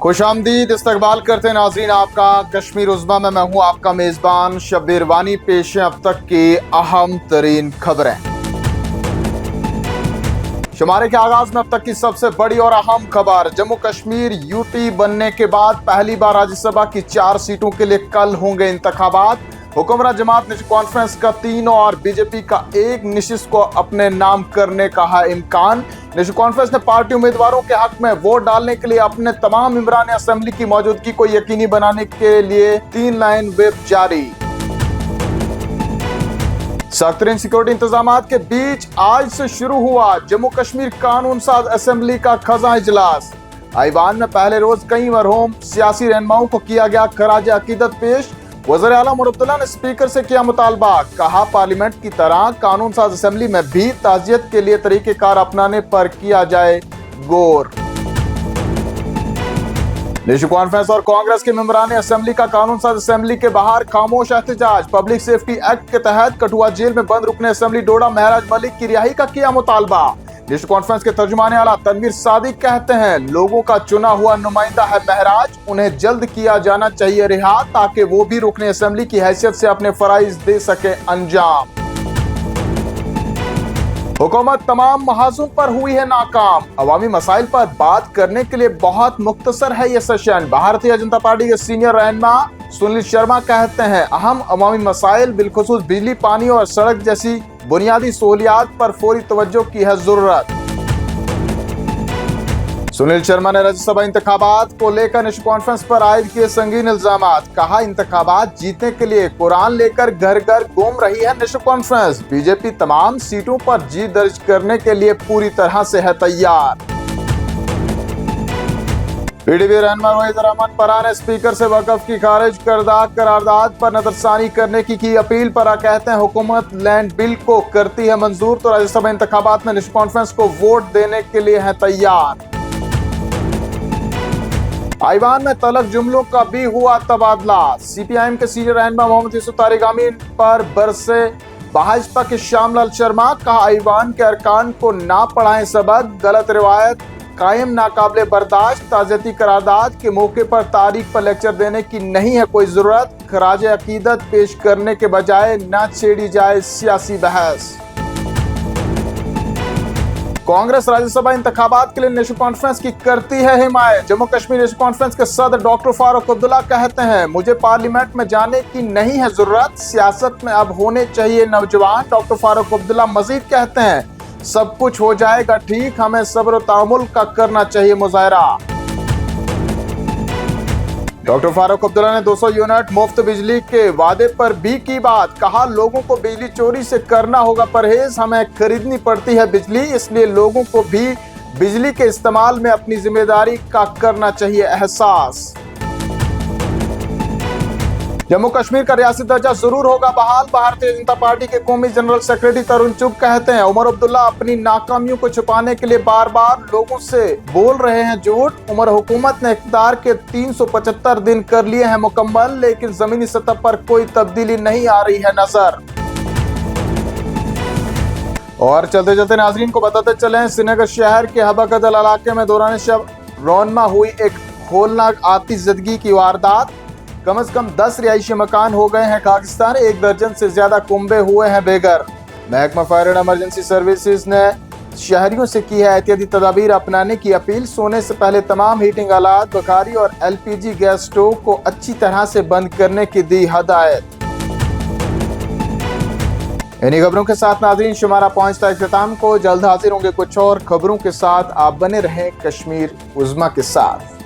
खुशामदीद इस्तकबाल करते हैं नाज़रीन आपका कश्मीर उज़्मा में। मैं हूं आपका मेज़बान शब्बीर वानी। पेश है अब तक की अहम तरीन खबरें। शुमारे के आगाज में अब तक की सबसे बड़ी और अहम खबर। जम्मू कश्मीर यूटी बनने के बाद पहली बार राज्यसभा की 4 सीटों के लिए कल होंगे इंतखाबात। हुक्मरान जमात ने कॉन्फ्रेंस का 3 और बीजेपी का 1 नशिस्त को अपने नाम करने का है इम्कान। नेशनल कॉन्फ्रेंस ने पार्टी उम्मीदवारों के हक में वोट डालने के लिए अपने तमाम मेंबरान असेंबली की मौजूदगी को यकीनी बनाने के लिए 3 लाइन व्हिप जारी। सख्त सिक्योरिटी इंतजामात के बीच आज से शुरू हुआ जम्मू कश्मीर कानून साज असेंबली का खजा इजलास। ऐवान में पहले रोज कई मरहूम सियासी रहनुमाओं को किया गया खराज अकीदत पेश। वज़ीर आला उमर अब्दुल्ला ने स्पीकर से किया मुतालबा, कहा पार्लियामेंट की तरह कानून साज असेंबली में भी ताजियत के लिए तरीकेकार अपनाने पर किया जाए गौर। नेशनल कॉन्फ्रेंस और कांग्रेस के मेंबरान असेंबली का कानून साज असेंबली के बाहर खामोश एहतजाज। पब्लिक सेफ्टी एक्ट के तहत कठुआ जेल में बंद रुकने असेंबली डोडा महराज मलिक की रिहाई का किया मुतालबा। नेशनल कॉन्फ्रेंस के तर्जुमाने आला तनवीर सादिक कहते हैं, लोगों का चुना हुआ नुमाइंदा है महराज, उन्हें जल्द किया जाना चाहिए रिहा ताकि वो भी रुकने असेंबली की हैसियत से अपने फराइज दे सके अंजाम। हुकूमत तमाम महाजों पर हुई है नाकाम। अवामी मसाइल पर बात करने के लिए बहुत मुख्तसर है ये सेशन। भारतीय जनता पार्टी के सीनियर रहनुमा सुनील शर्मा कहते हैं, अहम अवामी मसाइल बिलखुसूस बिजली, पानी और सड़क जैसी बुनियादी सहूलियात पर फौरी तवज्जो की है जरूरत। सुनील शर्मा ने राज्यसभा इंतखाबात को लेकर नेशनल कॉन्फ्रेंस पर आयद किए संगीन इल्जामात। कहा, इंतखाबात जीतने के लिए कुरान लेकर घर घर घूम रही है नेशनल कॉन्फ्रेंस। बीजेपी तमाम सीटों पर जीत दर्ज करने के लिए पूरी तरह से है तैयार। पीडीपी रहनुमा रोहित रहमान परा ने स्पीकर से वक़्फ़ की खारिज करदा करारदाद पर नजरसानी करने की अपील। परा कहते हैं, हुकूमत लैंड बिल को करती है मंजूर तो राज्यसभा इंतखाबात में नेशनल कॉन्फ्रेंस को वोट देने के लिए है तैयार। ऐवान में तलब जुमलों का भी हुआ तबादला। सीपीआईएम के सीनियर रहनुमा मोहम्मद यूसुफ तारिगामी पर बरसे भाजपा के श्यामलाल शर्मा। कहा, ऐवान के अरकान को ना पढ़ाएं सबक, गलत रिवायत कायम नाकाबिले बर्दाश्त। ताज़ियती करारदाद के मौके पर तारीख पर लेक्चर देने की नहीं है कोई जरूरत। खराज अकीदत पेश करने के बजाय न छेड़ी जाए सियासी बहस। कांग्रेस राज्यसभा इंतखाबात के लिए नेशनल कॉन्फ्रेंस की करती है हिमायत। जम्मू कश्मीर नेशनल कॉन्फ्रेंस के सदर डॉक्टर फारूक अब्दुल्ला कहते हैं, मुझे पार्लियामेंट में जाने की नहीं है जरूरत, सियासत में अब होने चाहिए नौजवान। डॉक्टर फारूक अब्दुल्ला मजीद कहते हैं, सब कुछ हो जाएगा ठीक, हमें सब्र तामुल का करना चाहिए मुजाहरा। डॉक्टर फारूक अब्दुल्ला ने 200 यूनिट मुफ्त बिजली के वादे पर भी की बात। कहा, लोगों को बिजली चोरी से करना होगा परहेज, हमें खरीदनी पड़ती है बिजली, इसलिए लोगों को भी बिजली के इस्तेमाल में अपनी जिम्मेदारी का करना चाहिए एहसास। जम्मू कश्मीर का रियासती दर्जा जरूर होगा बहाल। भारतीय जनता पार्टी के कौमी जनरल सेक्रेटरी तरुण चुग कहते हैं, उमर अब्दुल्ला अपनी नाकामियों को छुपाने के लिए बार बार लोगों से बोल रहे हैं झूठ। उमर हुकूमत ने इख्तियार के 375 दिन कर लिए हैं मुकम्मल, लेकिन जमीनी सतह पर कोई तब्दीली नहीं आ रही है नजर। और चलते चलते नाजरीन को बताते चले, श्रीनगर शहर के हबाकदल इलाके में दौरान शब रौनमा हुई एक होलनाक आतिशज़दगी की वारदात। कम से कम 10 रिहायशी मकान हो गए हैं खाकिस्तान, 1 दर्जन से ज्यादा कुंबे हुए हैं बेघर। महकमा फायर एंड इमरजेंसी सर्विसेज ने शहरियों से की है एहतियाती तदाबीर अपनाने की अपील। सोने से पहले तमाम हीटिंग आलात, बुखारी और LPG गैस स्टोव को अच्छी तरह से बंद करने की दी हदायत। इन्हीं खबरों के साथ नाज़रीन शुमारा पहुंचता है इख्तिताम को। जल्द हाजिर होंगे कुछ और खबरों के साथ। आप बने रहें कश्मीर उज़्मा के साथ।